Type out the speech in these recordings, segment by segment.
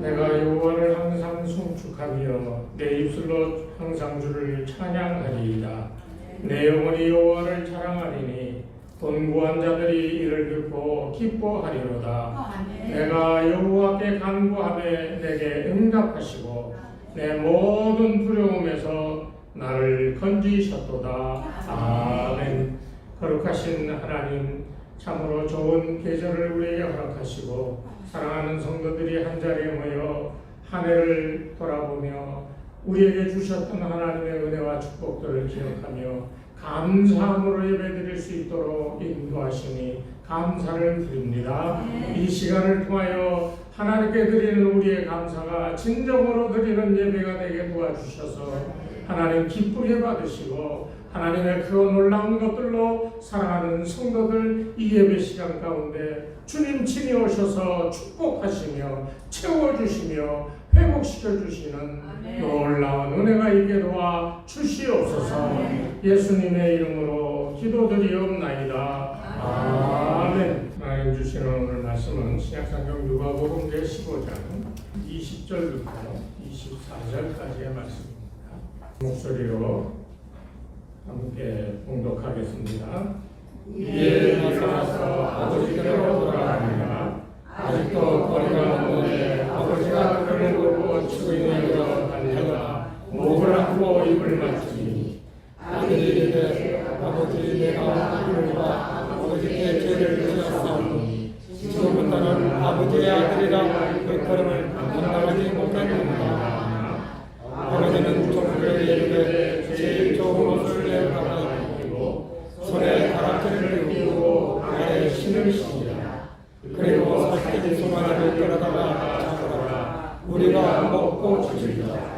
내가 여호와를 항상 송축하며 내 입술로 항상 주를 찬양하리이다. 내 영혼이 여호와를 자랑하리니 곤고한 자들이 이를 듣고 기뻐하리로다. 내가 여호와께 간구하매 내게 응답하시고 내 모든 두려움에서 나를 건지셨도다. 아멘. 거룩하신 하나님, 참으로 좋은 계절을 우리에게 허락하시고 사랑하는 성도들이 한자리에 모여 한 해를 돌아보며 우리에게 주셨던 하나님의 은혜와 축복들을 기억하며 감사함으로 예배드릴 수 있도록 인도하시니 감사를 드립니다. 이 시간을 통하여 하나님께 드리는 우리의 감사가 진정으로 드리는 예배가 되게 도와주셔서 하나님 기쁘게 받으시고 하나님의 그 놀라운 것들로 사랑하는 성도들 이 예배 시간 가운데 주님 친히 오셔서 축복하시며 채워주시며 회복시켜주시는 놀라운 은혜가 있게 도와 주시옵소서. 예수님의 이름으로 기도드리옵나이다. 아멘. 하나님 주시는 오늘 말씀은 신약성경 누가복음 제15장 20절부터 24절까지의 말씀입니다. 목소리로 함께 봉독하겠습니다. 이에 일어나서 아버지께로 돌아가니라. 아직도 거리가 먼데 아버지가 그를 보고 주인에게로 달려가 목을 안고 입을 맞추니 아들이 이르되 아버지 내가 그러니까 아버지께 죄를 지었사오니 지금부터는 아버지의 아들이라 그 걸음을 감당하지 못하겠느니라. 아버지는 종들에게 이르되 제일 좋은 옷을 내어달라 입히고 손에 가락지를 끼우고 발에 신을 신으라. 그리고 살뜰 소만을 끌어다가 잡으라. 우리가 먹고 주리라.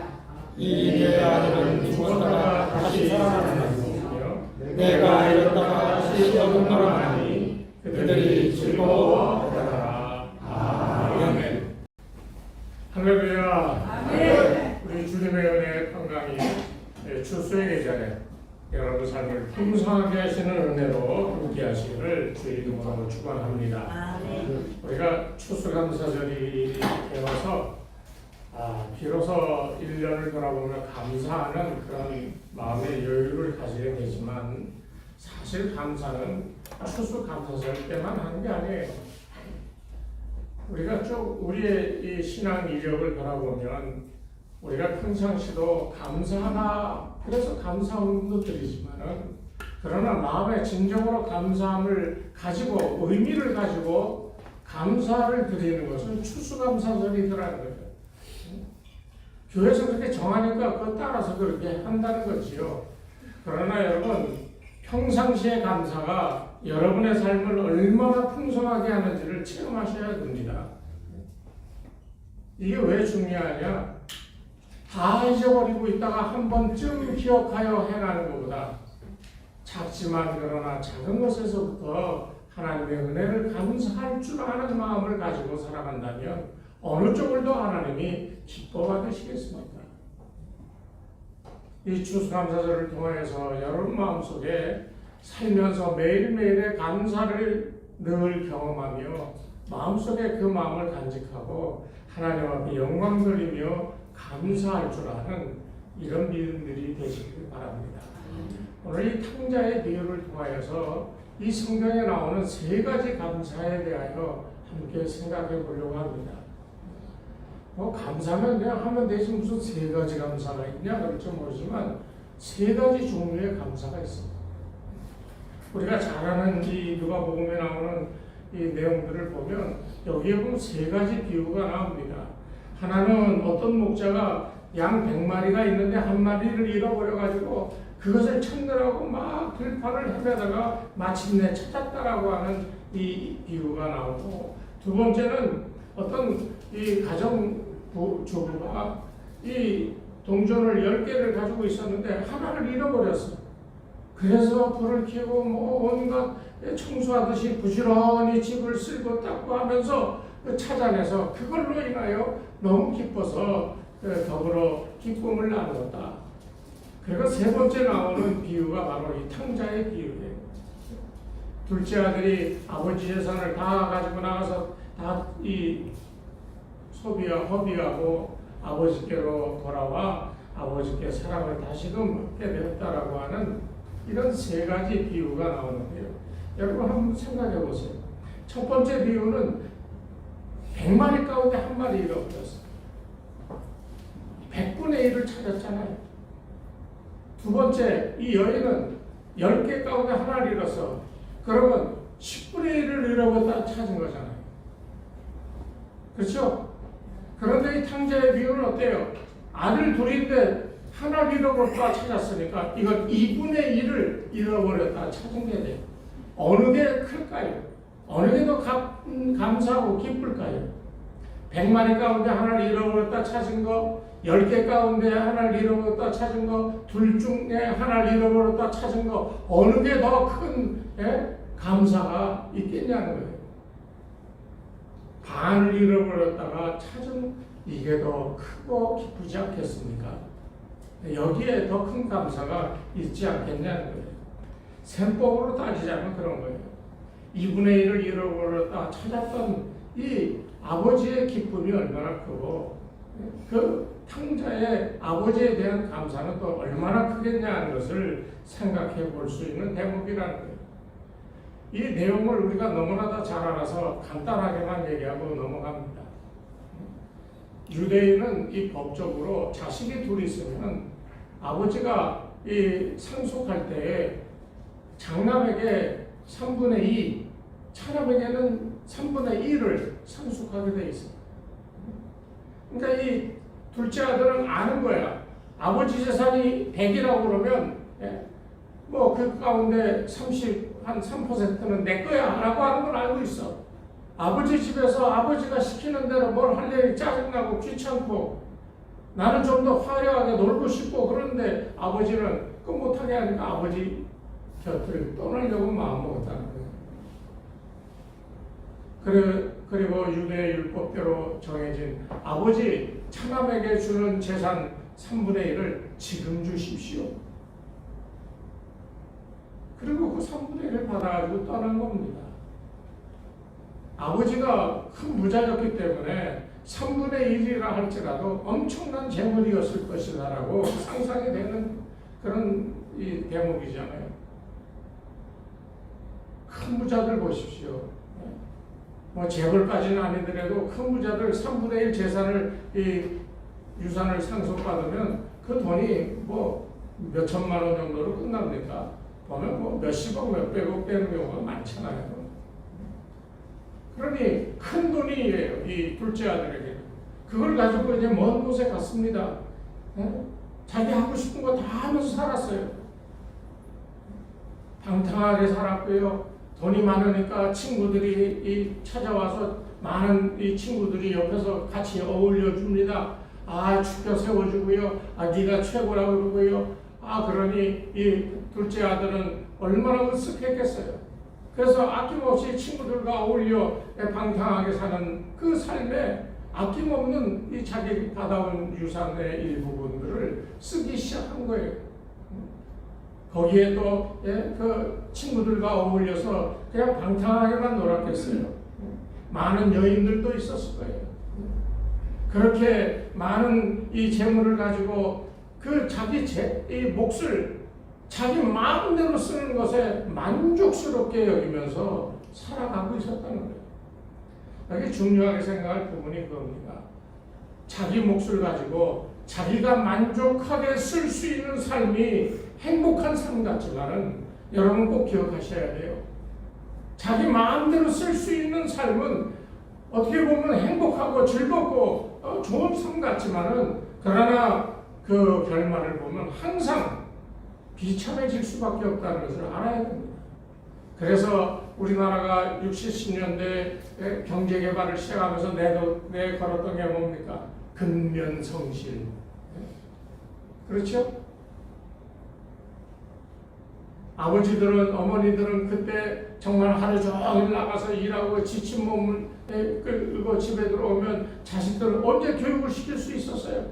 이 내 아들은 죽었다가 다시 살아나느니라. 내가 이랬다가 다시 얻는노라하니 그들이 즐거워하더라. 아멘. 할렐루야. 우리 주님의 은혜의 평강이 추수의 계절에 여러분 삶을 풍성하게 하시는 은혜로 함께 하시기를 주의 이름으로 축원합니다. 우리가 추수감사절이 되어서 비로소 1년을 돌아보며 감사하는 그런 마음의 여유를 가지게 되지만 사실 감사는 추수감사절 때만 하는 게 아니에요. 우리가 쭉 우리의 이 신앙 이력을 돌아보면 우리가 평상시도 감사하나 그래서 감사함도 드리지만은 그러나 마음에 진정으로 감사함을 가지고 의미를 가지고 감사를 드리는 것은 추수감사절이더라는 거예요. 교회에서 그렇게 정하니까 그거 따라서 그렇게 한다는 거지요. 그러나 여러분 평상시의 감사가 여러분의 삶을 얼마나 풍성하게 하는지를 체험하셔야 됩니다. 이게 왜 중요하냐? 다 잊어버리고 있다가 한 번쯤 기억하여 행하는 것보다 작지만 그러나 작은 것에서부터 하나님의 은혜를 감사할 줄 아는 마음을 가지고 살아간다면 어느 쪽을 더 하나님이 기뻐 받으시겠습니까? 이 추수감사절을 통해서 여러분 마음속에 살면서 매일매일의 감사를 늘 경험하며 마음속에 그 마음을 간직하고 하나님 앞에 영광 돌리며 감사할 줄 아는 이런 믿음들이 되시길 바랍니다. 오늘 이 탕자의 비유를 통하여서 이 성경에 나오는 세 가지 감사에 대하여 함께 생각해 보려고 합니다. 감사면 그냥 하면 되지 무슨 세 가지 감사가 있냐 그럴지 모르지만 세 가지 종류의 감사가 있습니다. 우리가 잘 아는 이 누가복음에 나오는 이 내용들을 보면 여기에 보면 세 가지 비유가 나옵니다. 하나는 어떤 목자가 양 100마리가 있는데 한 마리를 잃어버려가지고 그것을 찾느라고 막 들판을 헤매다가 마침내 찾았다라고 하는 이 비유가 나오고, 두 번째는 어떤 이 가정주부가 이 동전을 10개를 가지고 있었는데 하나를 잃어버렸어. 그래서 불을 켜고 온갖 청소하듯이 부지런히 집을 쓸고 닦고 하면서 찾아내서 그걸로 인하여 너무 기뻐서 더불어 기쁨을 나누었다. 그리고 세 번째 나오는 비유가 바로 이 탕자의 비유예요. 둘째 아들이 아버지 재산을 다 가지고 나가서 다 이 허비하고 아버지께로 돌아와 아버지께 사랑을 다시금 받게 되었다라고 하는 이런 세 가지 비유가 나오는데요. 여러분 한번 생각해 보세요. 첫 번째 비유는 100마리 가운데 한 마리 잃어버렸어요. 100분의 1을 찾았잖아요. 두 번째, 이 여인은 10개 가운데 하나를 잃었어. 그러면 10분의 1을 잃어버렸다 찾은 거잖아요. 그렇죠? 그런데 이 탕자의 비유는 어때요? 아들 둘인데 하나를 잃어버렸다 찾았으니까 이건 2분의 1을 잃어버렸다 찾은 게 돼요. 어느 게 클까요? 어느 게 더 감사하고 기쁠까요? 100마리 가운데 하나를 잃어버렸다 찾은 거, 10개 가운데 하나를 잃어버렸다 찾은 거, 둘 중에 하나를 잃어버렸다 찾은 거, 어느 게 더 큰 감사가 있겠냐는 거예요. 반을 잃어버렸다가 찾은 이게 더 크고 기쁘지 않겠습니까? 여기에 더 큰 감사가 있지 않겠냐는 거예요. 셈법으로 따지자면 그런 거예요. 2분의 1을 잃어버렸다 찾았던 이 아버지의 기쁨이 얼마나 크고 그 탕자의 아버지에 대한 감사는 또 얼마나 크겠냐는 것을 생각해 볼 수 있는 대목이라는 거예요. 이 내용을 우리가 너무나 다 잘 알아서 간단하게만 얘기하고 넘어갑니다. 유대인은 이 법적으로 자식이 둘이 있으면 아버지가 이 상속할 때에 장남에게 3분의 2, 차남에게는 3분의 1을 상속하게 돼 있어요. 그러니까 이 둘째 아들은 아는 거야. 아버지 재산이 100이라고 그러면 뭐 그 가운데 3%는 내 거야 라고 하는 걸 알고 있어. 아버지 집에서 아버지가 시키는 대로 뭘 하려니 짜증나고 귀찮고 나는 좀 더 화려하게 놀고 싶고 그런데 아버지는 그 못하게 하니까 아버지 곁을 떠나려고 마음먹었다는 거예요. 그리고 유대 율법대로 정해진 아버지 차남에게 주는 재산 3분의 1을 지금 주십시오. 그리고 그 3분의 1을 받아가지고 떠난 겁니다. 아버지가 큰 부자였기 때문에 3분의 1이라 할지라도 엄청난 재물이었을 것이다라고 상상이 되는 그런 이 대목이잖아요. 큰 부자들 보십시오. 뭐 재벌까지는 아니더라도 큰 부자들 3분의 1 재산을 유산을 상속받으면 그 돈이 뭐 몇 천만 원 정도로 끝납니까? 보면 뭐 몇십억, 몇백억 되는 경우가 많잖아요. 그러니 큰 돈이에요. 이 둘째 아들에게. 그걸 가지고 이제 먼 곳에 갔습니다. 자기 하고 싶은 거 다 하면서 살았어요. 방탕하게 살았고요. 돈이 많으니까 친구들이 찾아와서 많은 이 친구들이 옆에서 같이 어울려 줍니다. 아, 축켜 세워주고요. 아, 네가 최고라고 그러고요. 아, 그러니 이 둘째 아들은 얼마나 으쓱했겠어요. 그래서 아낌없이 친구들과 어울려 방탕하게 사는 그 삶에 아낌없는 이 자기 받아온 유산의 일부분들을 쓰기 시작한 거예요. 거기에 또 그 친구들과 어울려서 그냥 방탕하게만 놀았겠어요. 많은 여인들도 있었을 거예요. 그렇게 많은 이 재물을 가지고 그 자기 이 몫을 자기 마음대로 쓰는 것에 만족스럽게 여기면서 살아가고 있었다는 거예요. 여기 중요하게 생각할 부분이 그겁니다. 자기 몫을 가지고 자기가 만족하게 쓸 수 있는 삶이 행복한 삶 같지만은 여러분 꼭 기억하셔야 돼요. 자기 마음대로 쓸 수 있는 삶은 어떻게 보면 행복하고 즐겁고 좋은 삶 같지만은 그러나 그 결말을 보면 항상 비참해질 수밖에 없다는 것을 알아야 됩니다. 그래서 우리나라가 60, 70년대 경제개발을 시작하면서 내걸었던 게 뭡니까? 근면성실. 그렇죠? 아버지들은, 어머니들은 그때 정말 하루 종일 나가서 일하고 지친 몸을 끌고 집에 들어오면 자식들은 언제 교육을 시킬 수 있었어요?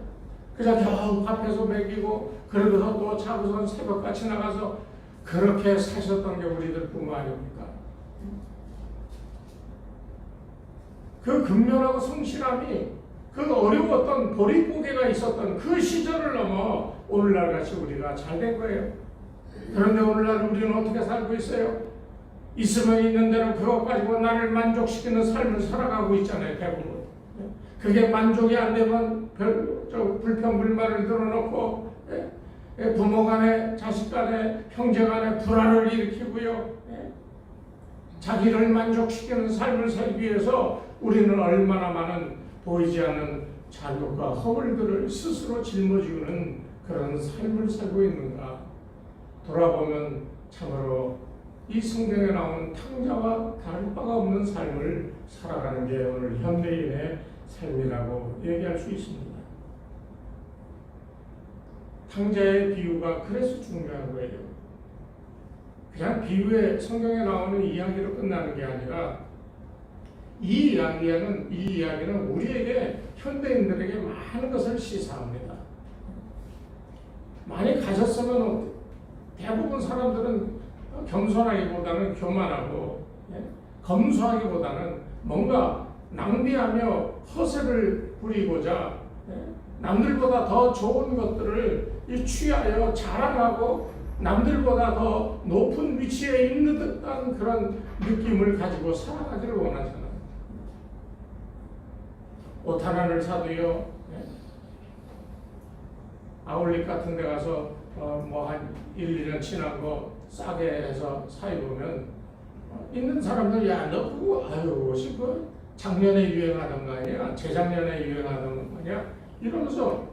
그냥 겨우 밥해서 먹이고 그러고서 또 자고선 새벽같이 나가서 그렇게 사셨던 게 우리들 뿐만 아닙니까? 그 근면하고 성실함이 그 어려웠던 보릿고개가 있었던 그 시절을 넘어 오늘날 같이 우리가 잘 된 거예요. 그런데 오늘날 우리는 어떻게 살고 있어요? 있으면 있는 대로 그것 가지고 나를 만족시키는 삶을 살아가고 있잖아요. 대부분. 그게 만족이 안 되면 불평불만을 늘어놓고 부모 간에 자식 간에 형제 간에 불화를 일으키고요. 자기를 만족시키는 삶을 살기 위해서 우리는 얼마나 많은 보이지 않는 잘못과 허물들을 스스로 짊어지는 그런 삶을 살고 있는가. 돌아보면 참으로 이 성경에 나오는 탕자와 다를 바가 없는 삶을 살아가는 게 오늘 현대인의 삶이라고 얘기할 수 있습니다. 탕자의 비유가 그래서 중요한 거예요. 그냥 비유에 성경에 나오는 이야기로 끝나는 게 아니라 이 이야기는 우리에게 현대인들에게 많은 것을 시사합니다. 많이 가졌으면 대부분 사람들은 겸손하기보다는 교만하고 검소하기보다는 뭔가 낭비하며 허세를 부리고자 남들보다 더 좋은 것들을 취하여 자랑하고 남들보다 더 높은 위치에 있는 듯한 그런 느낌을 가지고 살아가기를 원하잖아요. 옷 하나를 사도요, 아울렛 같은 데 가서 한 1, 2년 지난 거 싸게 해서 사 입으면 있는 사람들, 야, 너 그거, 옷이 그 작년에 유행하던 거 아니야? 재작년에 유행하던 거 아니야? 이러면서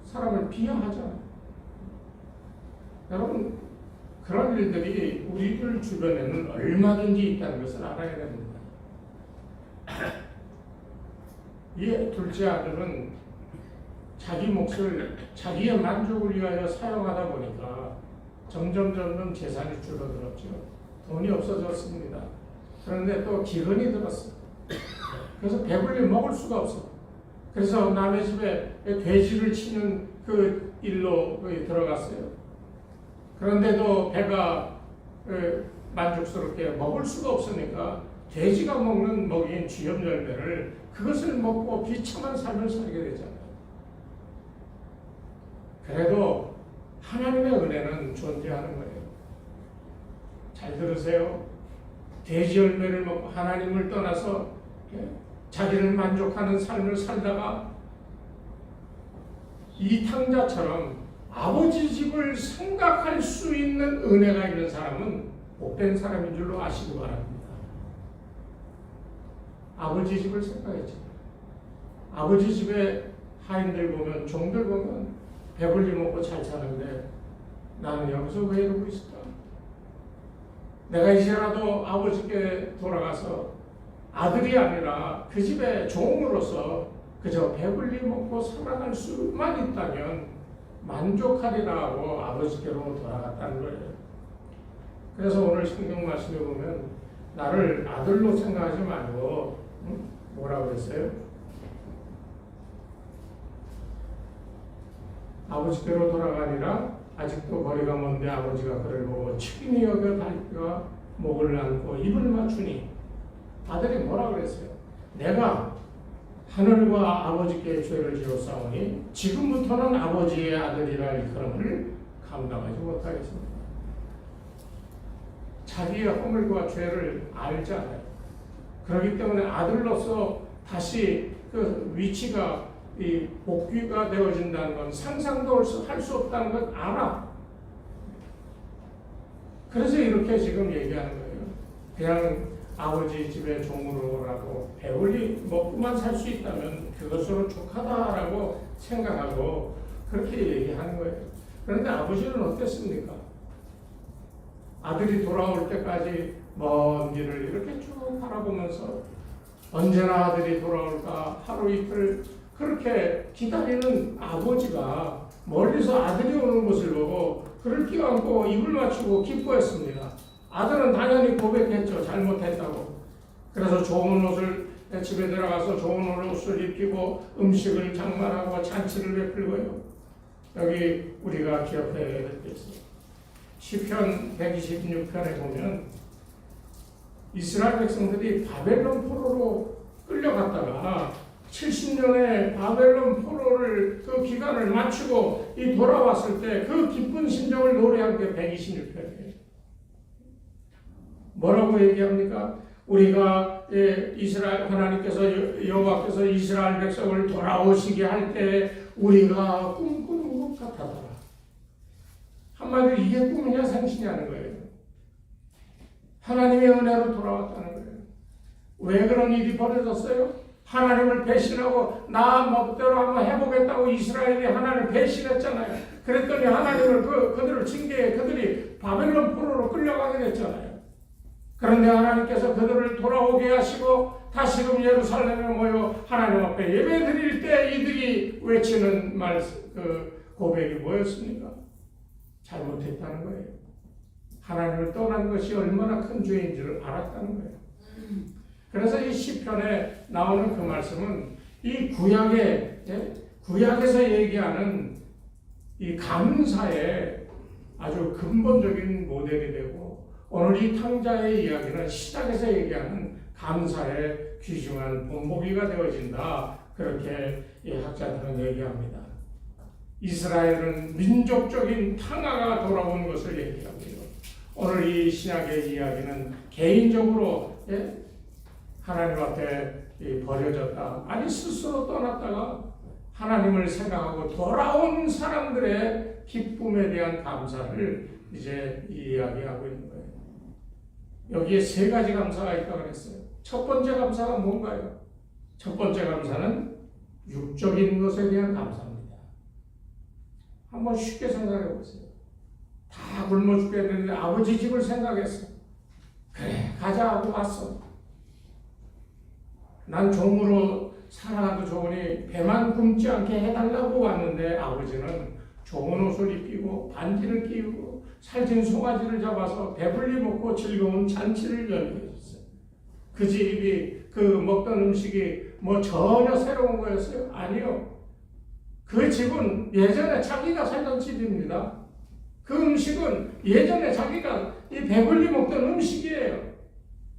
사람을 비하하잖아요. 여러분, 그런 일들이 우리들 주변에는 얼마든지 있다는 것을 알아야 됩니다. 이 둘째 아들은 자기 몫을 자기의 만족을 위하여 사용하다 보니까 점점 재산이 줄어들었죠. 돈이 없어졌습니다. 그런데 또 기근이 들었어요. 그래서 배불리 먹을 수가 없어. 그래서 남의 집에 돼지를 치는 그 일로 들어갔어요. 그런데도 배가 만족스럽게 먹을 수가 없으니까 돼지가 먹는 먹이인 쥐염 열매를 그것을 먹고 비참한 삶을 살게 되잖아요. 그래도 하나님의 은혜는 존재하는 거예요. 잘 들으세요. 돼지 열매를 먹고 하나님을 떠나서 자기를 만족하는 삶을 살다가 이 탕자처럼 아버지 집을 생각할 수 있는 은혜가 있는 사람은 못된 사람인 줄로 아시기 바랍니다. 아버지 집을 생각했죠. 아버지 집에 하인들 보면, 종들 보면 배불리 먹고 잘 사는데 나는 여기서 왜 이러고 있을까? 내가 이제라도 아버지께 돌아가서 아들이 아니라 그 집의 종으로서 그저 배불리 먹고 살아갈 수만 있다면 만족하리라 하고 아버지께로 돌아갔다는 거예요. 그래서 오늘 성경 말씀에 보면 나를 아들로 생각하지 말고 뭐라고 그랬어요? 아버지께로 돌아가니라. 아직도 거리가 먼데 아버지가 그를 보고 측은히 여겨 다리가 목을 안고 입을 맞추니 아들이 뭐라 그랬어요? 내가 하늘과 아버지께 죄를 지었사오니 지금부터는 아버지의 아들이라 일컬음을 감당하지 못하겠습니다. 자기의 허물과 죄를 알잖아요. 그렇기 때문에 아들로서 다시 그 위치가 이 복귀가 되어진다는 건 상상도 할 수 없다는 건 알아. 그래서 이렇게 지금 얘기하는 거예요. 그냥 아버지 집에 종으로라도 배불리 먹고만 살 수 있다면 그것으로 족하다라고 생각하고 그렇게 얘기하는 거예요. 그런데 아버지는 어땠습니까? 아들이 돌아올 때까지 먼 길을 이렇게 쭉 바라보면서 언제나 아들이 돌아올까 하루 이틀 그렇게 기다리는 아버지가 멀리서 아들이 오는 것을 보고 그를 껴안고 입을 맞추고 기뻐했습니다. 아들은 당연히 고백했죠. 잘못했다고. 그래서 좋은 옷을 집에 들어가서 좋은 옷을 입히고 음식을 장만하고 잔치를 베풀고요. 여기 우리가 기억해야 될 게 있어요. 시편 126편에 보면 이스라엘 백성들이 바벨론 포로로 끌려갔다가 70년의 바벨론 포로를 그 기간을 마치고 이 돌아왔을 때 그 기쁜 심정을 노래한 게 126편이에요. 뭐라고 얘기합니까? 우리가 이스라엘 하나님께서 여호와께서 이스라엘 백성을 돌아오시게 할 때 우리가 꿈꾸는 것 같았더라. 한마디로 이게 꿈이냐 생시냐는 거예요. 하나님의 은혜로 돌아왔다는 거예요. 왜 그런 일이 벌어졌어요? 하나님을 배신하고 나 멋대로 한번 해보겠다고 이스라엘이 하나님을 배신했잖아요. 그랬더니 하나님을 그들을 징계해 그들이 바벨론 포로로 끌려가게 됐잖아요. 그런데 하나님께서 그들을 돌아오게 하시고 다시금 예루살렘에 모여 하나님 앞에 예배 드릴 때 이들이 외치는 고백이 뭐였습니까? 잘못했다는 거예요. 하나님을 떠난 것이 얼마나 큰 죄인 줄을 알았다는 거예요. 그래서 이 시편에 나오는 그 말씀은 이 구약에서 얘기하는 이 감사의 아주 근본적인 모델이 되고 오늘 이 탕자의 이야기는 시작에서 얘기하는 감사의 귀중한 본보기가 되어진다. 그렇게 이 학자들은 얘기합니다. 이스라엘은 민족적인 평화가 돌아온 것을 얘기합니다. 오늘 이 신약의 이야기는 개인적으로 하나님 앞에 버려졌다. 아니 스스로 떠났다가 하나님을 생각하고 돌아온 사람들의 기쁨에 대한 감사를 이제 이야기하고 있는 거예요. 여기에 세 가지 감사가 있다고 그랬어요. 첫 번째 감사가 뭔가요? 첫 번째 감사는 육적인 것에 대한 감사입니다. 한번 쉽게 생각해 보세요. 다 굶어 죽겠는데 아버지 집을 생각했어. 그래 가자 하고 왔어. 난 종으로 살아가도 좋으니 배만 굶지 않게 해달라고 왔는데 아버지는 좋은 옷을 입히고 반지를 끼우고 살찐 송아지를 잡아서 배불리 먹고 즐거운 잔치를 열게 해줬어요. 그 집이 그 먹던 음식이 뭐 전혀 새로운 거였어요? 아니요. 그 집은 예전에 자기가 살던 집입니다. 그 음식은 예전에 자기가 이 배불리 먹던 음식이에요.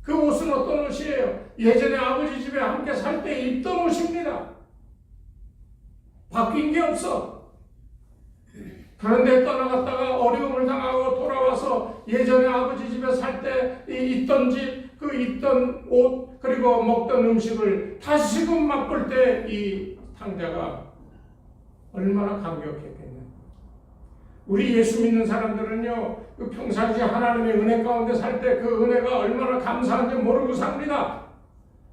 그 옷은 어떤 옷이에요? 예전에 아버지 집에 함께 살 때 입던 옷입니다. 바뀐 게 없어. 그런데 떠나갔다가 어려움을 당하고 돌아와서 예전에 아버지 집에 살 때 있던 집, 그 입던 옷, 그리고 먹던 음식을 다시금 맛볼 때 이 탕자가 얼마나 감격했겠냐. 우리 예수 믿는 사람들은요, 그 평상시 하나님의 은혜 가운데 살 때 그 은혜가 얼마나 감사한지 모르고 삽니다.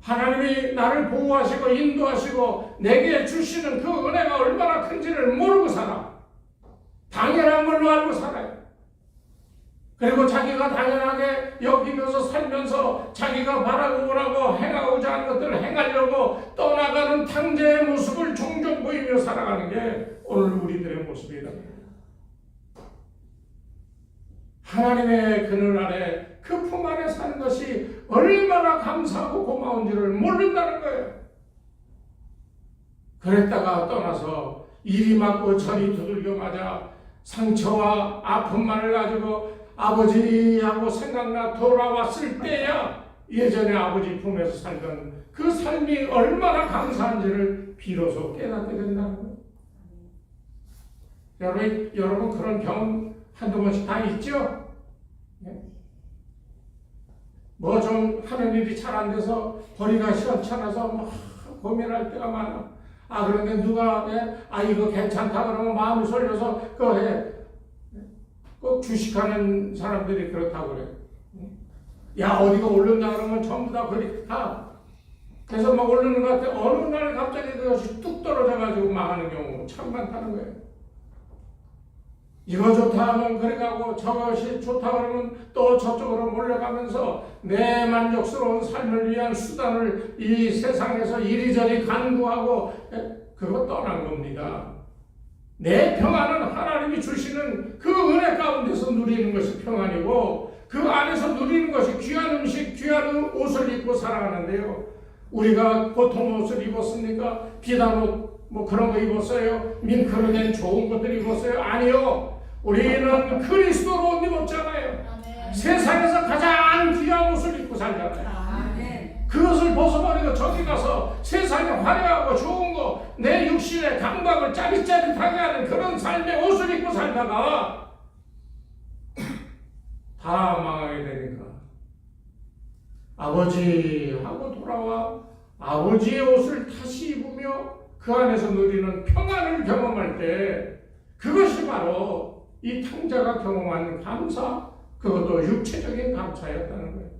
하나님이 나를 보호하시고 인도하시고 내게 주시는 그 은혜가 얼마나 큰지를 모르고 살아. 당연한 걸로 알고 살아요. 그리고 자기가 당연하게 여기면서 살면서 자기가 바라고 원하고 행하고자 하는 것들을 행하려고 떠나가는 탕자의 모습을 종종 보이며 살아가는 게 오늘 우리들의 모습이다. 하나님의 그늘 아래 그 품 안에 사는 것이 얼마나 감사하고 고마운지를 모른다는 거예요. 그랬다가 떠나서 이리 맞고 저리 두들겨 맞아 상처와 아픔만을 가지고 아버지하고 생각나 돌아왔을 때야 예전에 아버지 품에서 살던 그 삶이 얼마나 감사한지를 비로소 깨닫게 된다는 거예요. 여러분 그런 경험 한두 번씩 다 있죠? 뭐 좀 하는 일이 잘 안 돼서 벌이가 시원찮아서 막 고민할 때가 많아. 그런데 누가 이거 괜찮다 그러면 마음이 설려서 그거 해. 꼭 주식하는 사람들이 그렇다고 그래. 야 어디가 오른다 그러면 전부 다 그리 가. 그래서 막 오르는 것 같아. 어느 날 갑자기 그것이 뚝 떨어져가지고 망하는 경우 참 많다는 거예요. 이거 좋다 하면 그래 가고 저것이 좋다 그러면 또 저쪽으로 몰려가면서 내 만족스러운 삶을 위한 수단을 이 세상에서 이리저리 간구하고 그거 떠난 겁니다. 내 평안은 하나님이 주시는 그 은혜 가운데서 누리는 것이 평안이고 그 안에서 누리는 것이 귀한 음식, 귀한 옷을 입고 살아가는데요. 우리가 보통 옷을 입었습니까? 비단 옷 뭐 그런 거 입었어요? 밍크로 된 좋은 것들 입었어요? 아니요. 우리는 그리스도로 옷 입었잖아요. 아멘. 세상에서 가장 귀한 옷을 입고 살잖아요. 아멘. 그것을 벗어버리고 저기 가서 세상에 화려하고 좋은 거, 내 육신의 감각을 짜릿짜릿하게 하는 그런 삶의 옷을 입고 살다가 다 망하게 되니까 아버지하고 돌아와 아버지의 옷을 다시 입으며 그 안에서 누리는 평안을 경험할 때 그것이 바로 이 탕자가 경험한 감사, 그것도 육체적인 감사였다는 거예요.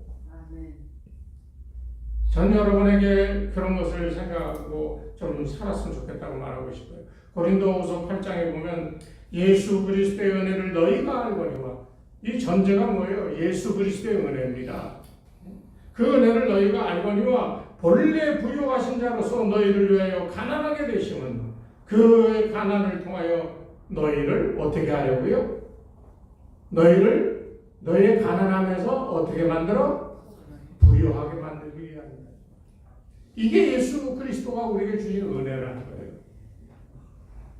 전 여러분에게 그런 것을 생각하고 좀 살았으면 좋겠다고 말하고 싶어요. 고린도후서 8장에 보면 예수 그리스도의 은혜를 너희가 알거니와, 이 전제가 뭐예요? 예수 그리스도의 은혜입니다. 그 은혜를 너희가 알거니와 본래 부유하신 자로서 너희를 위하여 가난하게 되심은 그의 가난을 통하여 너희를 어떻게 하려고요? 너희의 가난함에서 어떻게 만들어? 부유하게 만들기 위함이다. 이게 예수 그리스도가 우리에게 주신 은혜라는 거예요.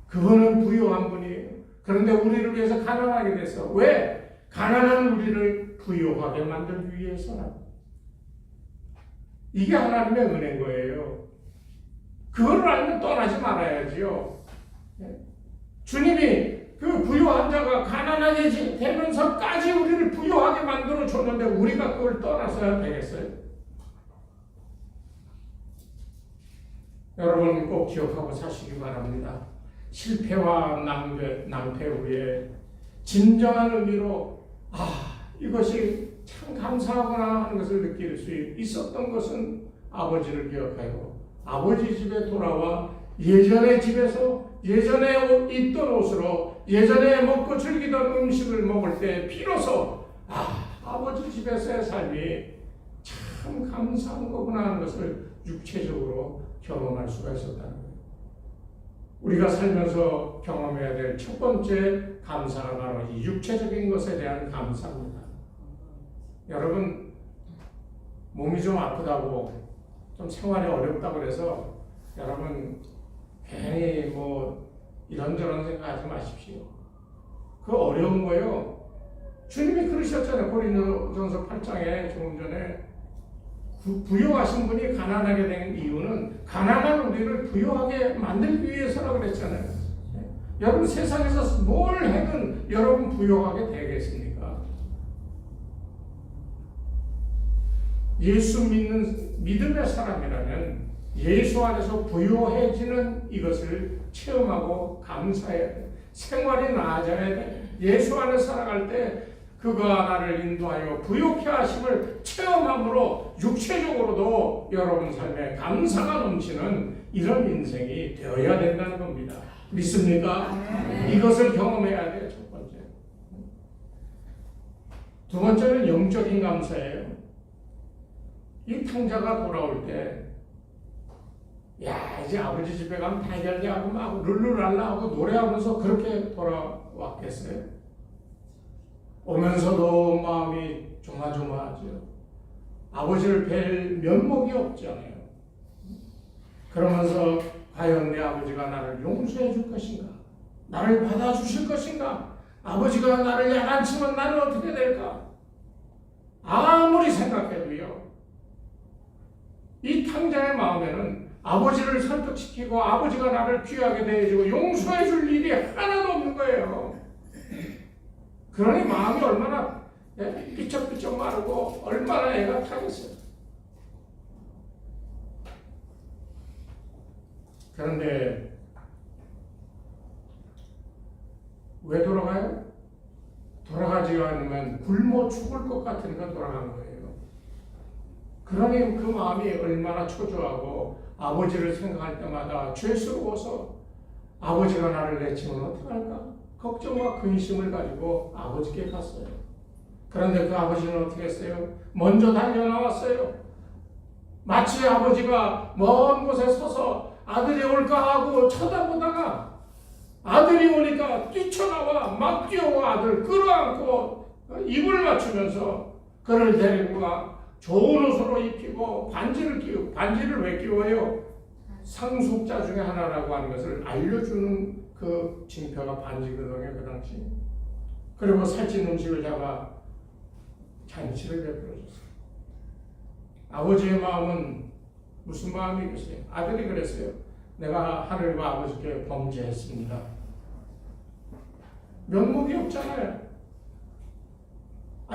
그분은 부유한 분이에요. 그런데 우리를 위해서 가난하게 됐어. 왜? 가난한 우리를 부유하게 만들기 위해서라. 이게 하나님의 은혜인 거예요. 그걸 알면 떠나지 말아야지요. 주님이 그 부유한 자가 가난하게 되면서까지 우리를 부유하게 만들어 줬는데 우리가 그걸 떠나서야 되겠어요? 여러분 꼭 기억하고 사시기 바랍니다. 실패와 낭패 후에 진정한 의미로 이것이 참 감사하구나 하는 것을 느낄 수 있었던 것은 아버지를 기억하고 아버지 집에 돌아와 예전의 집에서 예전에 입던 옷으로 예전에 먹고 즐기던 음식을 먹을 때 비로소 아버지 집에서의 삶이 참 감사한 거구나 하는 것을 육체적으로 경험할 수가 있었다는 거예요. 우리가 살면서 경험해야 될 첫 번째 감사가 바로 이 육체적인 것에 대한 감사입니다. 여러분 몸이 좀 아프다고 좀 생활이 어렵다고 그래서 여러분 괜히 이런저런 생각하지 마십시오. 그 어려운 거요. 주님이 그러셨잖아요. 고린도전서 8장에 조금 전에 부유하신 분이 가난하게 된 이유는 가난한 우리를 부유하게 만들기 위해서라고 그랬잖아요. 여러분 세상에서 뭘 해도 여러분 부유하게 되겠습니까? 예수 믿는 믿음의 사람이라면 예수 안에서 부유해지는 이것을 체험하고 감사해야 돼. 생활이 나아져야 돼. 예수 안에 살아갈 때 그가 나를 인도하여 부유케 하심을 체험함으로 육체적으로도 여러분 삶에 감사가 넘치는 이런 인생이 되어야 된다는 겁니다. 믿습니까? 이것을 경험해야 돼요. 첫 번째. 두 번째는 영적인 감사예요. 이 탕자가 돌아올 때 이제 아버지 집에 가면 달걀하고 막 룰루랄라 하고 노래하면서 그렇게 돌아왔겠어요? 오면서도 마음이 조마조마하죠. 아버지를 뵐 면목이 없잖아요. 그러면서 과연 내 아버지가 나를 용서해 줄 것인가? 나를 받아주실 것인가? 아버지가 나를 야단치면 나는 어떻게 될까? 아무리 생각해도요. 이 탕자의 마음에는 아버지를 설득시키고 아버지가 나를 귀하게 대해주고 용서해 줄 일이 하나도 없는 거예요. 그러니 마음이 얼마나 삐쩍삐쩍 마르고 얼마나 애가 타겠어요. 그런데 왜 돌아가요? 돌아가지 않으면 굶어 죽을 것 같으니까 돌아간 거예요. 그러니 그 마음이 얼마나 초조하고 아버지를 생각할 때마다 죄스러워서 아버지가 나를 내치면 어떡할까? 걱정과 근심을 가지고 아버지께 갔어요. 그런데 그 아버지는 어떻게 했어요? 먼저 달려나왔어요. 마치 아버지가 먼 곳에 서서 아들이 올까 하고 쳐다보다가 아들이 오니까 뛰쳐나와 막 뛰어와 아들 끌어안고 입을 맞추면서 그를 데리고 가 좋은 옷으로 입히고 반지를 끼우고, 반지를 왜 끼워요? 상속자 중에 하나라고 하는 것을 알려주는 그 징표가 반지거든요, 그 당시. 그리고 살찐 음식을 잡아 잔치를 베풀어줬어요. 아버지의 마음은 무슨 마음이겠어요? 아들이 그랬어요. 내가 하늘과 아버지께 범죄했습니다. 면목이 없잖아요.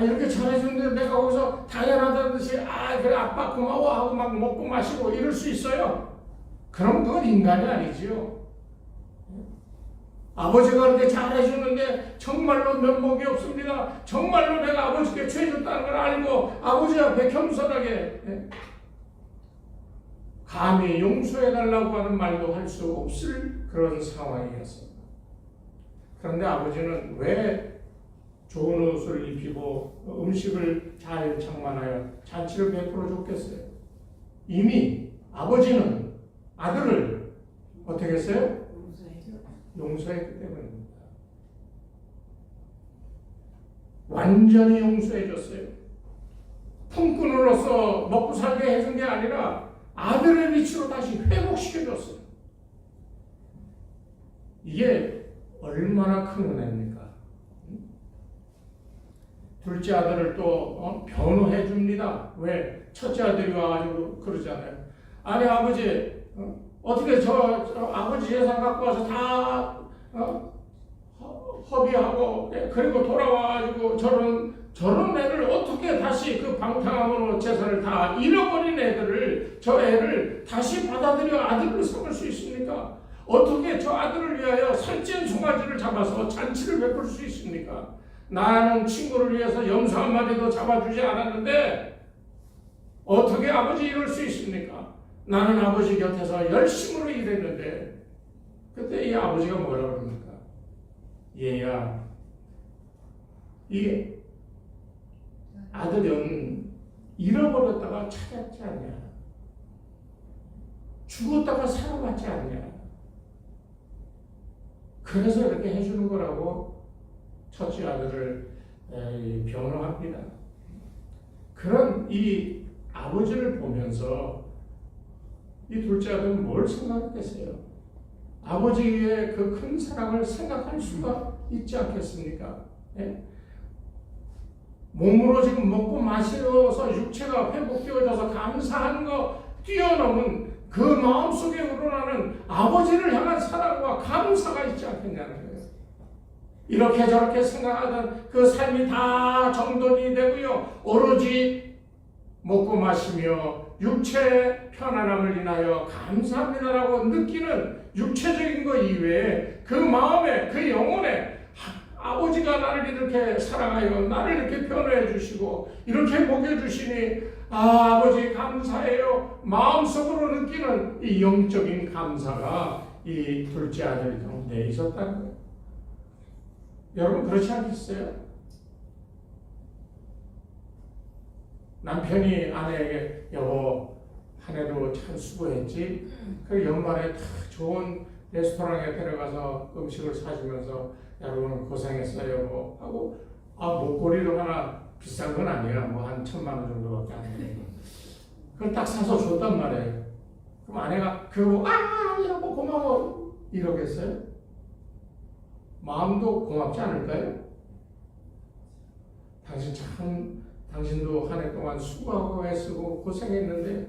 이렇게 잘해주는데 내가 거기서 당연하다는 듯이 그래 아빠 고마워 하고 막 먹고 마시고 이럴 수 있어요? 그럼 그건 인간이 아니지요. 아버지가 그렇게 잘해주는데 정말로 면목이 없습니다. 정말로 내가 아버지께 죄졌다는 걸 알고 아버지 앞에 겸손하게 감히 용서해달라고 하는 말도 할 수 없을 그런 상황이었습니다. 그런데 아버지는 왜 좋은 옷을 입히고 음식을 잘 장만하여 잔치를 베풀어 줬겠어요? 이미 아버지는 아들을 어떻게 했어요? 용서했기 때문입니다. 완전히 용서해 줬어요. 품꾼으로서 먹고 살게 해준 게 아니라 아들의 위치로 다시 회복시켜 줬어요. 이게 얼마나 큰 은혜입니까? 둘째 아들을 또 변호해 줍니다. 왜? 첫째 아들이 와가지고 그러잖아요. 아니 아버지 어떻게 저 아버지 재산 갖고 와서 다 허비하고 그리고 돌아와가지고 저런 애를 어떻게 다시 그 방탕함으로 재산을 다 잃어버린 애들을 저 애를 다시 받아들여 아들로 삼을 수 있습니까? 어떻게 저 아들을 위하여 살찐 송아지를 잡아서 잔치를 베풀 수 있습니까? 나는 친구를 위해서 염소 한 마리도 잡아주지 않았는데 어떻게 아버지 이럴 수 있습니까? 나는 아버지 곁에서 열심으로 일했는데 그때 이 아버지가 뭐라고 그럽니까? 얘야, 이 아들은 잃어버렸다가 찾았지 않냐? 죽었다가 살아났지 않냐? 그래서 이렇게 해주는 거라고 첫째 아들을 변호합니다. 그런 이 아버지를 보면서 이 둘째 아들은 뭘 생각했겠어요? 아버지의 그 큰 사랑을 생각할 수가 있지 않겠습니까? 예? 몸으로 지금 먹고 마시어서 육체가 회복되어져서 감사하는 거 뛰어넘은 그 마음속에 우러나는 아버지를 향한 사랑과 감사가 있지 않겠냐는 거예요. 이렇게 저렇게 생각하던 그 삶이 다 정돈이 되고요. 오로지 먹고 마시며 육체의 편안함을 인하여 감사합니다라고 느끼는 육체적인 것 이외에 그 마음에 그 영혼에 아버지가 나를 이렇게 사랑하여 나를 이렇게 변호해 주시고 이렇게 먹여주시니 아버지 감사해요 마음속으로 느끼는 이 영적인 감사가 이 둘째 아들 가운데 있었다는 거예요. 여러분 그렇지 않겠어요? 남편이 아내에게 여보 한 해도 참 수고했지. 그 연말에 다 좋은 레스토랑에 데려가서 음식을 사주면서 여러분 고생했어요 뭐 하고 목걸이로 하나 비싼 건 아니야. 뭐 한 1,000만 원 정도밖에 안 돼. 그걸 딱 사서 줬단 말이에요. 그럼 아내가 그거 여보 고마워 이러겠어요? 마음도 고맙지 않을까요? 당신도 한 해 동안 수고하고 애쓰고 고생했는데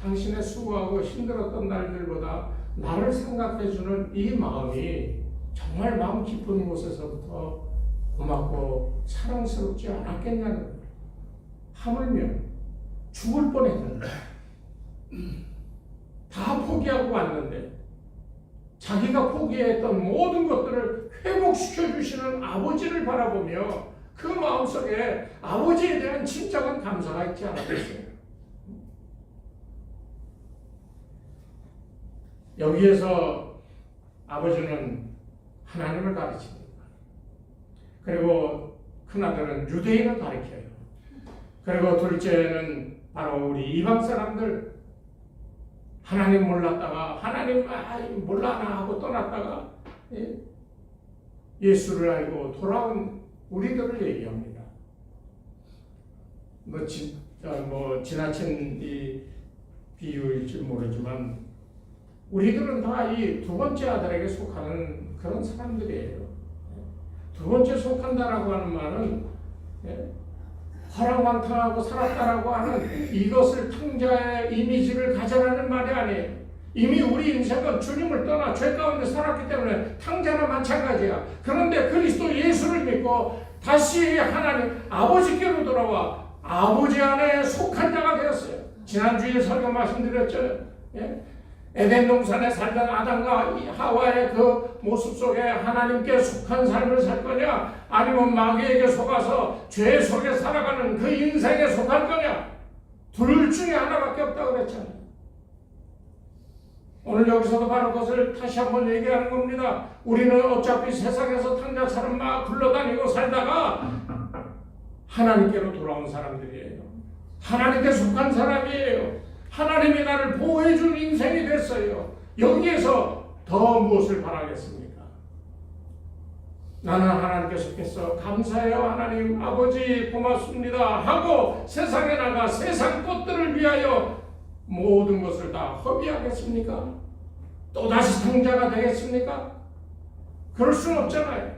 당신의 수고하고 힘들었던 날들보다 나를 생각해주는 이 마음이 정말 마음 깊은 곳에서부터 고맙고 사랑스럽지 않았겠냐는 거예요. 하물며 죽을 뻔했는데 다 포기하고 왔는데 자기가 포기했던 모든 것들을 회복시켜 주시는 아버지를 바라보며 그 마음속에 아버지에 대한 진정한 감사가 있지 않았겠어요. 여기에서 아버지는 하나님을 가르칩니다. 그리고 큰아들은 유대인을 가르쳐요. 그리고 둘째는 바로 우리 이방 사람들 하나님 몰랐다가 하나님 몰라나 하고 떠났다가 예수를 알고 돌아온 우리들을 얘기합니다. 지나친 이 비유일지 모르지만 우리들은 다 이 두 번째 아들에게 속하는 그런 사람들이에요. 두 번째 속한다라고 하는 말은 허랑방탕하고 살았다라고 하는 이것을 탕자의 이미지를 가져라는 말이 아니에요. 이미 우리 인생은 주님을 떠나 죄 가운데 살았기 때문에 탕자나 마찬가지야. 그런데 그리스도 예수를 믿고 다시 하나님 아버지께로 돌아와 아버지 안에 속한 자가 되었어요. 지난주에 설교 말씀드렸죠. 예? 에덴 동산에 살던 아담과 하와의 그 모습 속에 하나님께 속한 삶을 살 거냐, 아니면 마귀에게 속아서 죄 속에 살아가는 그 인생에 속할 거냐, 둘 중에 하나밖에 없다고 그랬잖아요. 오늘 여기서도 바로 그것을 다시 한번 얘기하는 겁니다. 우리는 어차피 세상에서 탕자처럼 막 굴러다니고 살다가 하나님께로 돌아온 사람들이에요. 하나님께 속한 사람이에요. 하나님이 나를 보호해준 인생이 됐어요. 여기에서 더 무엇을 바라겠습니까? 나는 하나님께 속해서 감사해요. 하나님 아버지 고맙습니다 하고 세상에 나가 세상 것들을 위하여 모든 것을 다 허비하겠습니까? 또다시 탕자가 되겠습니까? 그럴 수는 없잖아요.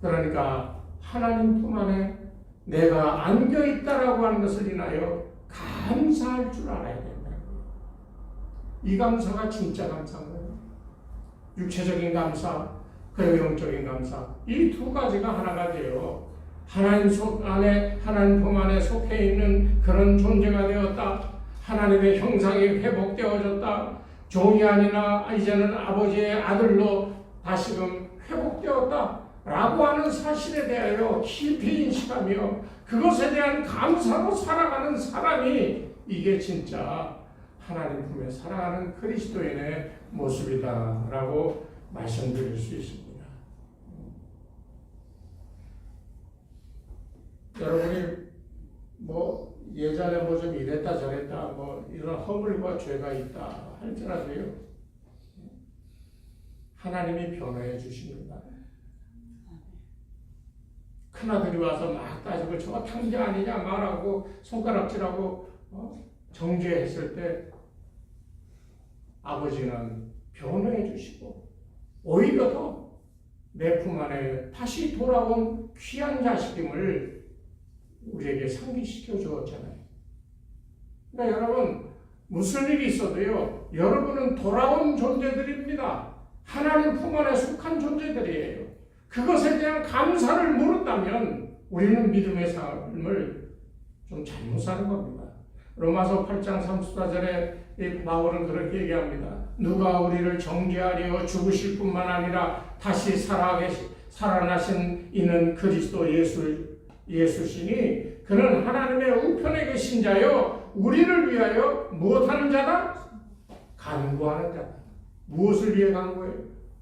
그러니까 하나님 품 안에 내가 안겨있다라고 하는 것을 인하여 감사할 줄 알아야 된다. 이 감사가 진짜 감사인 거예요. 육체적인 감사, 그리고 영적인 감사, 이 두 가지가 하나가 돼요. 하나님 속 안에, 하나님 품 안에 속해 있는 그런 존재가 되었다. 하나님의 형상이 회복되어졌다. 종이 아니라 이제는 아버지의 아들로 다시금 회복되었다. 라고 하는 사실에 대하여 깊이 인식하며 그것에 대한 감사로 살아가는 사람이 이게 진짜 하나님 품에 살아가는 그리스도인의 모습이다라고 말씀드릴 수 있습니다. 여러분이 뭐 예전에 뭐 좀 이랬다 저랬다 뭐 이런 허물과 죄가 있다 할지라도요, 하나님이 변호해 주십니다. 큰아들이 와서 막 따지고 저거 탕자 아니냐 말하고 손가락질하고 정죄했을 때 아버지는 변호해 주시고 오히려 더 내 품 안에 다시 돌아온 귀한 자식임을 우리에게 상기시켜 주었잖아요. 그러니까 여러분 무슨 일이 있어도요, 여러분은 돌아온 존재들입니다. 하나님 품 안에 속한 존재들이에요. 그것에 대한 감사를 모른다면 우리는 믿음의 삶을 좀 잘못 사는 겁니다. 로마서 8장 34절에 이 바울은 그렇게 얘기합니다. 누가 우리를 정죄하려 죽으실 뿐만 아니라 다시 살아나신 이는 그리스도 예수시니 그는 하나님의 우편에 계신 자요 우리를 위하여 무엇하는 자다? 간구하는 자다. 무엇을 위해 간구해요?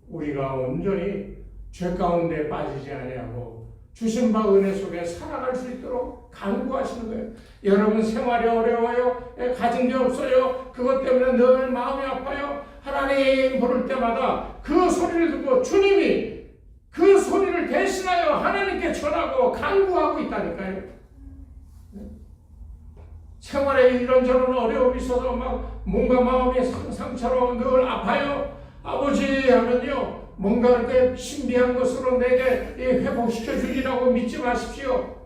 우리가 온전히 죄 가운데 빠지지 아니하고 주신 바 은혜 속에 살아갈 수 있도록 간구하시는 거예요. 여러분 생활이 어려워요. 가진 게 없어요. 그것 때문에 늘 마음이 아파요. 하나님 부를 때마다 그 소리를 듣고 주님이 그 소리를 대신하여 하나님께 전하고 간구하고 있다니까요. 생활에 이런저런 어려움이 있어서 막 뭔가 마음이 상처로 늘 아파요. 아버지 하면요, 뭔가 이렇게 신비한 것으로 내게 회복시켜 주리라고 믿지 마십시오.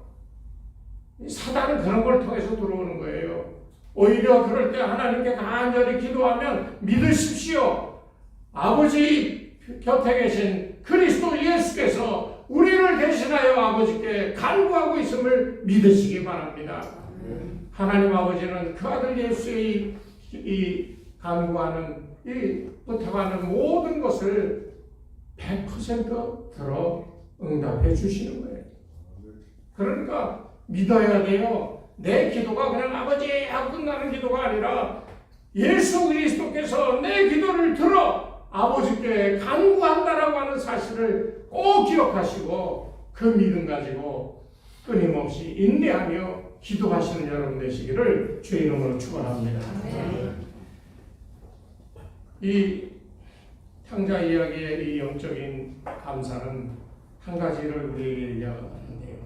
사단은 그런 걸 통해서 들어오는 거예요. 오히려 그럴 때 하나님께 간절히 기도하면 믿으십시오. 아버지 곁에 계신 그리스도 예수께서 우리를 대신하여 아버지께 간구하고 있음을 믿으시기 바랍니다. 하나님 아버지는 그 아들 예수의 이 간구하는 이 부탁하는 모든 것을 100% 들어 응답해 주시는 거예요. 그러니까 믿어야 돼요. 내 기도가 그냥 아버지 하고 끝나는 기도가 아니라 예수 그리스도께서 내 기도를 들어 아버지께 간구한다라고 하는 사실을 꼭 기억하시고 그 믿음 가지고 끊임없이 인내하며 기도하시는 여러분 되시기를 주의 이름으로 축원합니다. 이 탕자 이야기의 이 영적인 감사는 한 가지를 우리에게 얘기하는데요.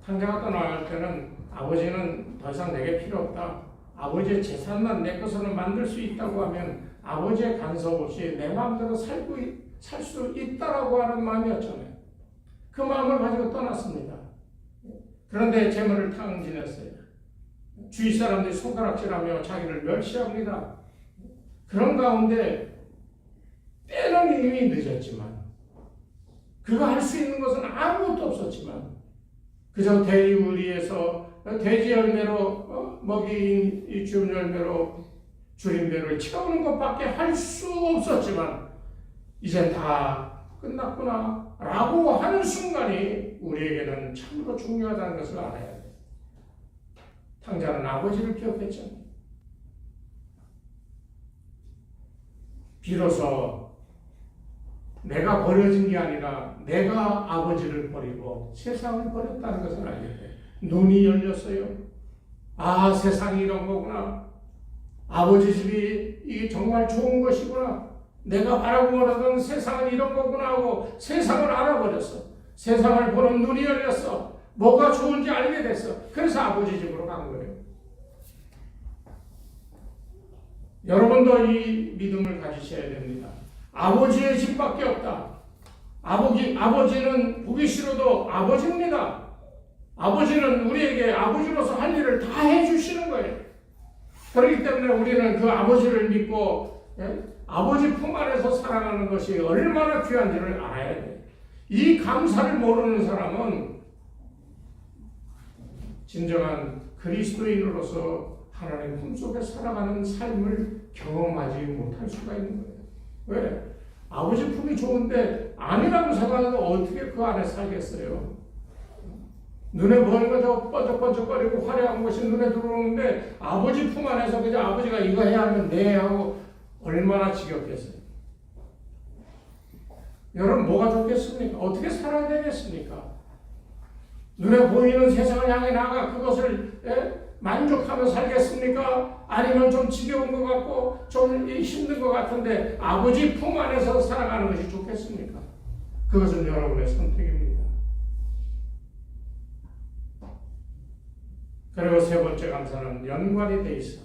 탕자가 떠나갈 때는 아버지는 더 이상 내게 필요 없다. 아버지의 재산만 내 것으로 만들 수 있다고 하면 아버지의 간섭 없이 내 마음대로 살 수 있다라고 하는 마음이었잖아요. 그 마음을 가지고 떠났습니다. 그런데 재물을 탕진했어요. 주위 사람들이 손가락질하며 자기를 멸시합니다. 그런 가운데 때는 이미 늦었지만 그가 할 수 있는 것은 아무것도 없었지만 그저 대리우리에서 돼지 열매로 먹이인 이 줌 열매로 줄임배를 채우는 것밖에 할 수 없었지만 이젠 다 끝났구나 라고 하는 순간이 우리에게는 참으로 중요하다는 것을 알아야 돼요. 탕자는 아버지를 기억했잖아요. 비로소 내가 버려진 게 아니라 내가 아버지를 버리고 세상을 버렸다는 것을 알게 돼요. 눈이 열렸어요. 아, 세상이 이런 거구나. 아버지 집이 이게 정말 좋은 것이구나. 내가 바라고 원하던 세상은 이런 거구나 하고 세상을 알아버렸어. 세상을 보는 눈이 열렸어. 뭐가 좋은지 알게 됐어. 그래서 아버지 집으로 간 거예요. 여러분도 이 믿음을 가지셔야 됩니다. 아버지의 집밖에 없다. 아버지는 보기 싫어도 아버지입니다. 아버지는 우리에게 아버지로서 할 일을 다 해주시는 거예요. 그렇기 때문에 우리는 그 아버지를 믿고 아버지 품 안에서 살아가는 것이 얼마나 귀한지를 알아야 돼요. 이 감사를 모르는 사람은 진정한 그리스도인으로서 하나님 품속에 살아가는 삶을 경험하지 못할 수가 있는 거예요. 왜? 아버지 품이 좋은데 아니라고 생각해도 어떻게 그 안에 살겠어요? 눈에 보이는 거 번쩍번쩍거리고 화려한 것이 눈에 들어오는데 아버지 품 안에서 그냥 아버지가 이거 해야 하면 네 하고 얼마나 지겹겠어요? 여러분 뭐가 좋겠습니까? 어떻게 살아야 되겠습니까? 눈에 보이는 세상을 향해 나가 그것을 만족하며 살겠습니까? 아니면 좀 지겨운 것 같고 좀 힘든 것 같은데 아버지 품 안에서 살아가는 것이 좋겠습니까? 그것은 여러분의 선택입니다. 그리고 세 번째 감사는 연관이 돼 있어.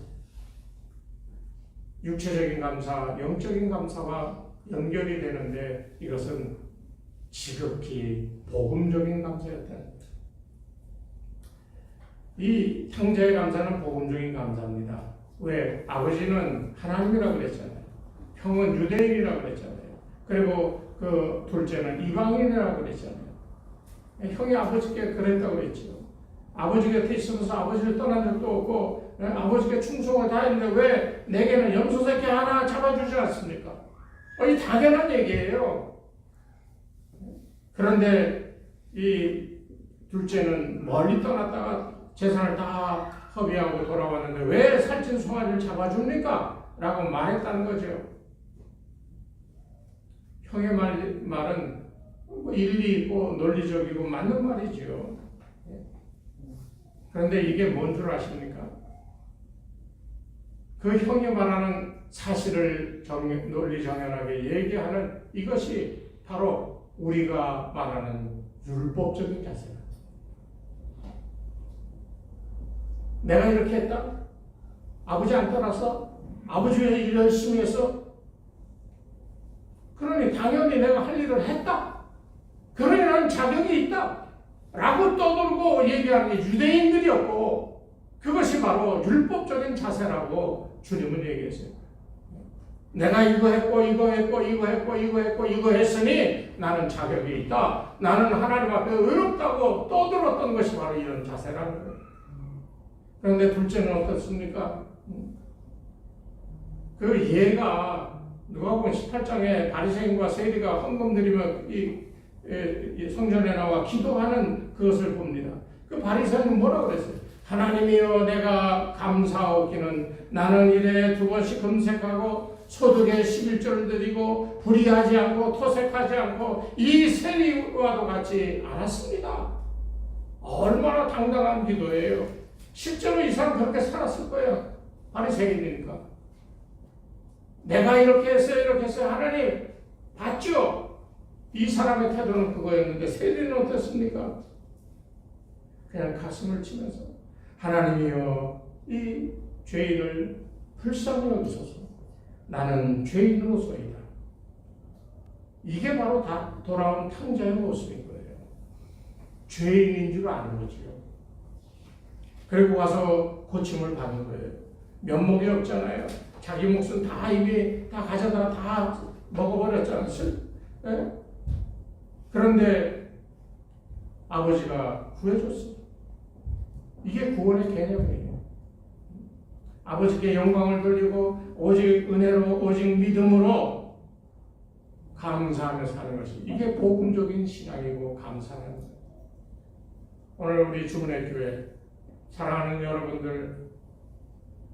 육체적인 감사, 영적인 감사와 연결이 되는데 이것은 지극히 복음적인 감사였다. 이 형제의 감사는 복음적인 감사입니다. 왜? 아버지는 하나님이라고 그랬잖아요. 형은 유대인이라고 그랬잖아요. 그리고 그 둘째는 이방인이라고 그랬잖아요. 형이 아버지께 그랬다고 그랬죠. 아버지 곁에 있으면서 아버지를 떠난 적도 없고 아버지께 충성을 다했는데 왜 내게는 염소새끼 하나 잡아주지 않습니까? 이 당연한 얘기예요. 그런데 이 둘째는 멀리 떠났다가 재산을 다 허비하고 돌아왔는데 왜 살찐 송아지를 잡아줍니까? 라고 말했다는 거죠. 형의 말은 일리 있고 논리적이고 맞는 말이죠. 그런데 이게 뭔 줄 아십니까? 그 형이 말하는 사실을 논리 정연하게 얘기하는 이것이 바로 우리가 말하는 율법적인 자세다. 내가 이렇게 했다? 아버지 안 떠났어? 아버지 왜 일 열심히 했어? 그러니 당연히 내가 할 일을 했다. 그러니 나는 자격이 있다. 라고 떠들고 얘기하는 게 유대인들이었고 그것이 바로 율법적인 자세라고 주님은 얘기했어요. 내가 이거 했고 이거 했고 이거 했고 이거 했고 이거 했으니 나는 자격이 있다. 나는 하나님 앞에 의롭다고 떠들었던 것이 바로 이런 자세라는 거예요. 그런데 둘째는 어떻습니까? 그 예가 누가복음 18장에 바리새인과 세리가 헌금 드리며 이 성전에 나와 기도하는 그것을 봅니다. 그 바리새인은 뭐라고 그랬어요? 하나님이여 내가 감사하기는 나는 일에 2번씩 금색하고 소득에 11조를 드리고 불의하지 않고 토색하지 않고 이 세리와도 같이 않았습니다. 얼마나 당당한 기도예요. 실제로 이 사람 그렇게 살았을 거예요. 바리새인이니까. 내가 이렇게 했어요 이렇게 했어요. 하나님 봤죠? 이 사람의 태도는 그거였는데 세리는 어떻습니까? 그냥 가슴을 치면서 하나님이여 이 죄인을 불쌍히 여기소서. 나는 죄인으로서이다. 이게 바로 다 돌아온 탕자의 모습인 거예요. 죄인인 줄 아는 거지요. 그리고 와서 고침을 받은 거예요. 면목이 없잖아요. 자기 몫은 다 이미 다 가져다 다 먹어버렸잖아요. 네? 그런데 아버지가 구해줬어요. 이게 구원의 개념이에요. 아버지께 영광을 돌리고 오직 은혜로 오직 믿음으로 감사하며 사는 것이 이게 복음적인 신앙이고 감사하는 거예요. 오늘 우리 주문의 교회 사랑하는 여러분들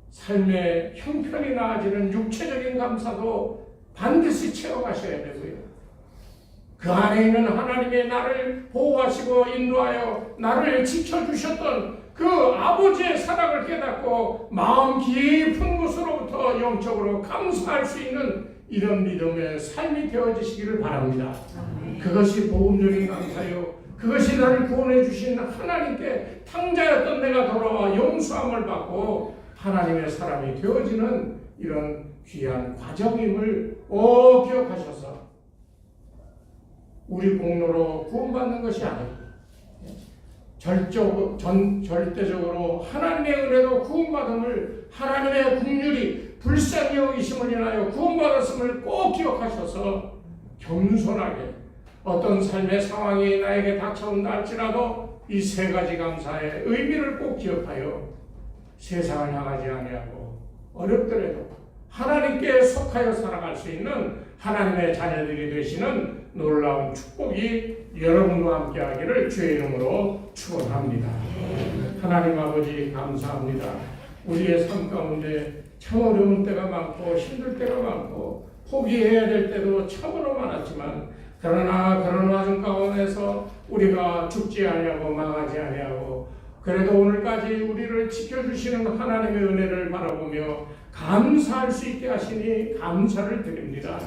삶의 형편이 나아지는 육체적인 감사도 반드시 체험하셔야 되고요. 그 안에 있는 하나님의 나를 보호하시고 인도하여 나를 지켜주셨던 그 아버지의 사랑을 깨닫고 마음 깊은 곳으로부터 영적으로 감사할 수 있는 이런 믿음의 삶이 되어지시기를 바랍니다. 그것이 복음적인 감사요. 그것이 나를 구원해 주신 하나님께 탕자였던 내가 돌아와 용서함을 받고 하나님의 사람이 되어지는 이런 귀한 과정임을 기억하셔서 우리 공로로 구원받는 것이 아니고 절대적으로 하나님의 은혜로 구원받음을 하나님의 긍휼이 불쌍히 여기심을 인하여 구원받았음을 꼭 기억하셔서 겸손하게 어떤 삶의 상황이 나에게 닥쳐온다 할지라도 이 세 가지 감사의 의미를 꼭 기억하여 세상을 향하지 아니하고 어렵더라도 하나님께 속하여 살아갈 수 있는 하나님의 자녀들이 되시는 놀라운 축복이 여러분과 함께하기를 주의 이름으로 축원합니다. 하나님 아버지 감사합니다. 우리의 삶 가운데 참 어려운 때가 많고 힘들 때가 많고 포기해야 될 때도 참으로 많았지만 그러나 그런 와중 가운데서 우리가 죽지 아니하고 망하지 아니하고 그래도 오늘까지 우리를 지켜주시는 하나님의 은혜를 바라보며 감사할 수 있게 하시니 감사를 드립니다.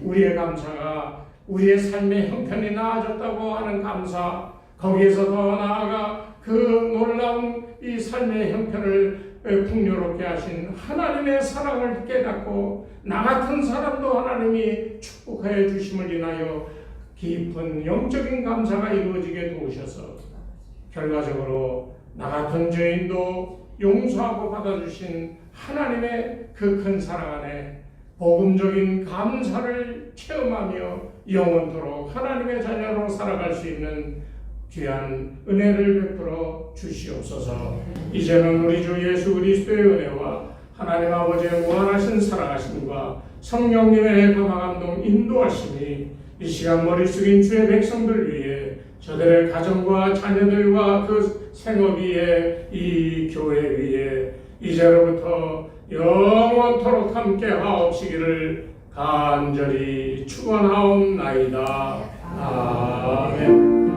우리의 감사가 우리의 삶의 형편이 나아졌다고 하는 감사, 거기에서 더 나아가 그 놀라운 이 삶의 형편을 풍요롭게 하신 하나님의 사랑을 깨닫고 나 같은 사람도 하나님이 축복하여 주심을 인하여 깊은 영적인 감사가 이루어지게 도우셔서 결과적으로 나 같은 죄인도 용서하고 받아주신 하나님의 그 큰 사랑 안에 복음적인 감사를 체험하며 영원토록 하나님의 자녀로 살아갈 수 있는 귀한 은혜를 베풀어 주시옵소서. 이제는 우리 주 예수 그리스도의 은혜와 하나님 아버지의 무한하신 사랑하심과 성령님의 감화감동 인도하심이 이 시간 머리 숙인 주의 백성들 위해 저들의 가정과 자녀들과 그 생업 위에 이 교회 위에 이제로부터 영원토록 함께 하옵시기를 간절히 축원하옵나이다. 아멘.